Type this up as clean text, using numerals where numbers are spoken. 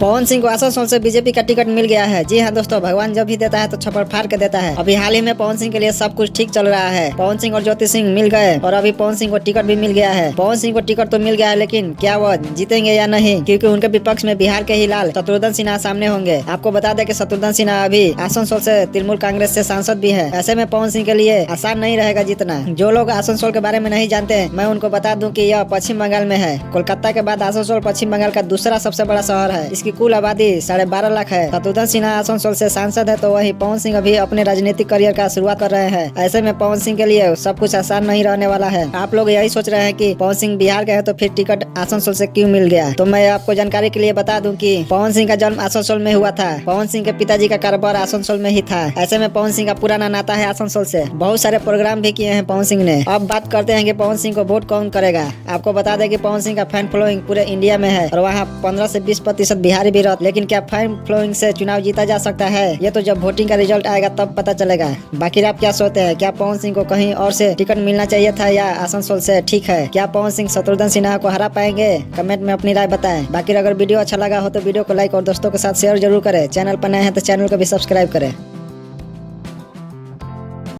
पवन सिंह को आसनसोल से बीजेपी का टिकट मिल गया है। जी हाँ दोस्तों, भगवान जब भी देता है तो छप्पर फाड़ के देता है। अभी हाल ही में पवन सिंह के लिए सब कुछ ठीक चल रहा है। पवन सिंह और ज्योति सिंह मिल गए और अभी पवन सिंह को टिकट भी मिल गया है। पवन सिंह को टिकट तो मिल गया है, लेकिन क्या वह जीतेंगे या नहीं, क्योंकि उनके विपक्ष में बिहार के ही लाल शत्रुघ्न सिन्हा सामने होंगे। आपको बता दें कि शत्रुघ्न सिन्हा अभी आसनसोल से तृणमूल कांग्रेस से सांसद भी है। ऐसे में पवन सिंह के लिए आसान नहीं रहेगा जीतना। जो लोग आसनसोल के बारे में नहीं जानते, मैं उनको बता दूं कि यह पश्चिम बंगाल में है। कोलकाता के बाद आसनसोल पश्चिम बंगाल का दूसरा सबसे बड़ा शहर है। इसकी कुल आबादी 12.5 लाख है। शत्रुघ्न सिन्हा आसनसोल से सांसद है, तो वही पवन सिंह अभी अपने राजनीतिक करियर का शुरुआत कर रहे हैं। ऐसे में पवन सिंह के लिए सब कुछ आसान नहीं रहने वाला है। आप लोग यही सोच रहे हैं कि पवन सिंह बिहार गए तो फिर टिकट आसनसोल से क्यों मिल गया, तो मैं आपको जानकारी के लिए बता दूं कि पवन सिंह का जन्म आसनसोल में हुआ था। पवन सिंह के पिताजी का कारोबार आसनसोल में ही था। ऐसे में पवन सिंह का पुराना नाता है आसनसोल से। बहुत सारे प्रोग्राम भी किए हैं पवन सिंह ने। अब बात करते हैं कि पवन सिंह को वोट कौन करेगा। आपको बता दें कि पवन सिंह का फैन फॉलोइंग पूरे इंडिया में है और वहाँ 15 से 20% बिहारी भी रहते। लेकिन क्या फैन फॉलोइंग से चुनाव जीता जा सकता है, ये तो जब वोटिंग का रिजल्ट आएगा तब पता चलेगा। बाकी आप क्या सोचते हैं, क्या पवन सिंह को कहीं और से टिकट मिलना चाहिए था या आसनसोल से ठीक है? क्या पवन सिंह शत्रुघ्न सिन्हा को हरा पाएंगे? कमेंट में अपनी राय बताएं। बाकी अगर वीडियो अच्छा लगा हो तो वीडियो को लाइक और दोस्तों के साथ शेयर जरूर करें। चैनल पर नए हैं तो चैनल को भी सब्सक्राइब करें।